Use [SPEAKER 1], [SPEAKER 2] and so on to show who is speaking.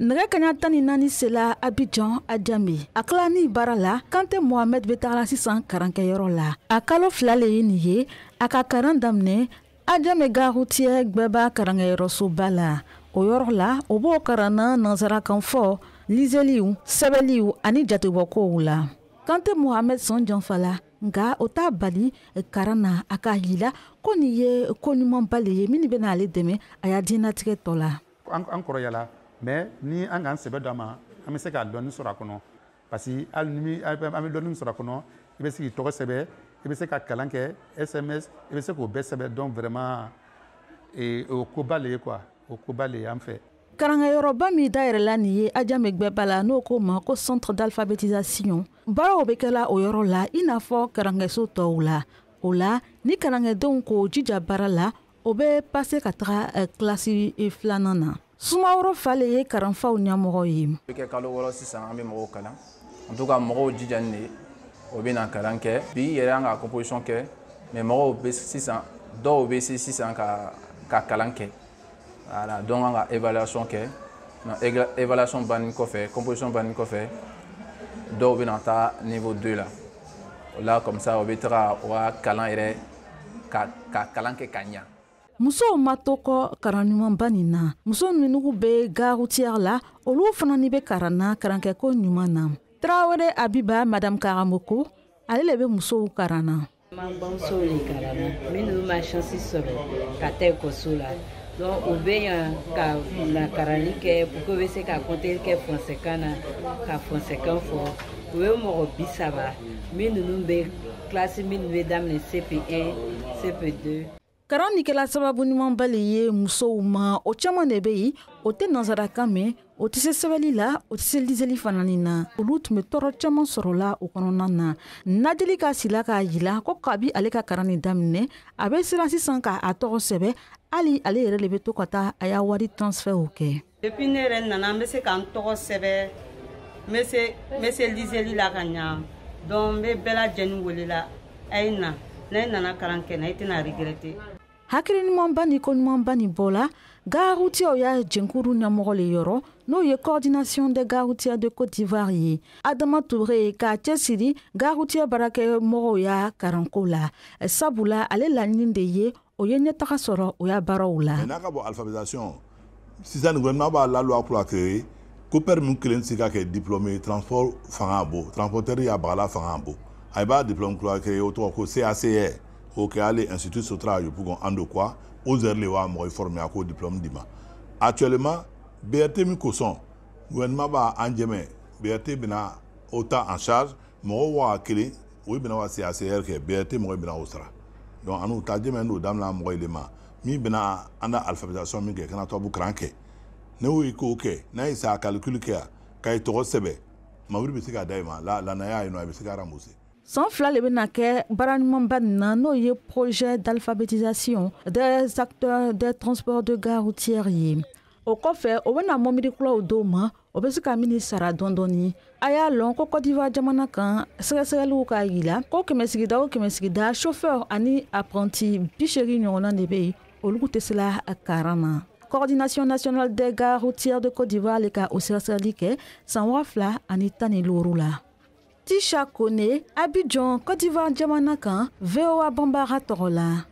[SPEAKER 1] nɛgɛ kaɲa 14 sela Abidjan Adjamé a tila ni baara la Kante Mohamed bɛ tagala sisan karankɛyɔrɔ la a kalo 2 le ye nin ye a ka karan daminɛ Adjamé gare routière gbɛba karankɛyɔrɔsoba la o yɔrɔ la o b'o karanna nanzarakan fɔ liseliw sɛbɛliw ani jatebɔkow la Kante Mohamed sɔn janfala nka o t'a bali karan na a ka yila ko nin ye ko ɲumanba le ye min bɛna ale dɛmɛ a y'a diɲɛnatigɛ tɔ la
[SPEAKER 2] an kɔrɔyala mais ni an k'an sɛbɛ d'a ma an bɛ se ka dɔɔni sɔrɔ a kɔnɔ parce que hali ni an bɛ dɔɔni sɔrɔ a kɔnɔ i bɛ se k'i tɔgɔ sɛbɛ i bɛ se ka kalan kɛ SMS i bɛ se k'o bɛɛ sɛbɛ donc vraiment o koba le ye quoi o koba le ye an fɛ
[SPEAKER 1] karankɛyɔrɔba min dayɛlɛla nin ye Adjamé gbɛba la n'o ko ma ko centre d'alphabétisation baaraw bɛ kɛla o yɔrɔ la i n'a fɔ karankɛso tɔw la o la ni karankɛdenw k'o jija baara la o bɛ pase ka taga kilasi 2nan na Sumaworo Fale ye karanfaw ɲɛmɔgɔ ye
[SPEAKER 3] bɛ kɛ kalo 6 sisan an bɛ mɔgɔw kalan en tout cas mɔgɔw jijani de o bɛ na kalan kɛ bi yɛrɛ an ka composition kɛ mais mɔgɔw bɛ sisan dɔw bɛ se sisan ka kalan kɛ voilà donc an ka évaluation kɛ évaluation bannen kɔfɛ composition bannen kɔfɛ dɔw bɛ na taa niveau 2 la o la comme ça o bɛ taga o ka kalan yɛrɛ ka kalan kɛ ka ɲa
[SPEAKER 1] musow ma to kɔ karan ɲumanba nin na muso minnu bɛ gare routière la olu fana ni bɛ karanna karankɛko ɲuman na Traoré Abiba Madame Karamoko ale le bɛ musow karanna
[SPEAKER 4] man bamusow le karanna minnu ma chance sɔrɔ ka taa ekɔliso la donc o bɛ yan ka lakarani kɛ pour que u bɛ se ka compter kɛ français kan na ka français kan fɔ u bɛ mɔgɔ 30 minnu bɛ classe minnu bɛ daminɛ CP1 CP2
[SPEAKER 1] karan ni kɛla sababu ɲumanba le ye musow ma o caman de bɛ yen o tɛ nanzarakan mɛn o tɛ se sɛbɛnni la o tɛ se liseli fana ni na olu tun bɛ tɔɔrɔ caman sɔrɔla o kɔnɔna na Nadeli ka sila k'a jira ko kabi ale ka karan ni daminɛ a bɛ siran sisan k'a tɔgɔ sɛbɛ hali ale yɛrɛ de bɛ to ka taa a y'a wari transfert kɛ
[SPEAKER 5] depuis ne yɛrɛ nana n bɛ se k'an tɔgɔ sɛbɛ n bɛ se liseli la ka ɲa donc n bɛ bɛɛ lajɛlen welela a ye na n'a nana karan kɛ na i tɛna regretter
[SPEAKER 1] hakili ɲumanba ni ko ɲumanba ni bɔla gare routière y'a jɛnkuru ɲɛmɔgɔ le yɔrɔ n'o ye coordination des gares routières de Côte d'Ivoire ye Adama Touré k'a cɛsiri gare routière baarakɛmɔgɔw y'a karanko la sabula ale laɲini de ye o ye ɲɛtaga sɔrɔ o y'a baaraw la
[SPEAKER 6] n'a ka bɔ alphabétisation sisan ni gouvernement b'a la loi pour créer ko permis kelen tɛ se ka kɛ diplômé transport fanga bon transporteur y'a bagala fanga bon a b'a diplôme kura créer o tɔgɔ ko CACR o kɛ hali institut sotra yo pour ando quoi aux heures le wa mɔgɔ formé a ko diplôme di ma actuellement BRT min kosɔn gouvernement b'a an jɛmɛ BRT bɛna o ta en charge mɔgɔ wa kelen o bɛna wa CACR kɛ BRT mɔgɔ bɛna o sara donc anu ta jɛmɛ n'o damina mɔgɔ ile ma min bɛna anda alphabétisation min kɛ kana tubabu kalan kɛ ne y'o k'o kɛ n'a ye sa calcul kɛ k'a ye tɔgɔ sɛbɛ mawuri bɛ se ka da i ma la n'a ye nɔ a bɛ se ka rembourser
[SPEAKER 1] san 2 le bɛna kɛ baara ɲumanba nin na n'o ye projet d'alphabétisation des acteurs des transports de gare routière ye o kɔfɛ o bɛna mɔbili kuraw d'o ma o bɛ se ka min sara dɔɔni a y'a lɔn ko Côte d'Ivoire jamana kan sɛgɛsɛgɛliw k'a yira ko kɛmɛsigida o kɛmɛsigida chauffeur ani apprenti 80 ɲɔgɔnna de bɛ yen olu tɛ se la karan na coordination nationale des gares routières de Côte d'Ivoire le ka o sɛgɛsɛgɛli kɛ san 2015 la Tisha Kone, Abidjan, Côte d'Ivoire jamana kan VOA Bambara tɔgɔ la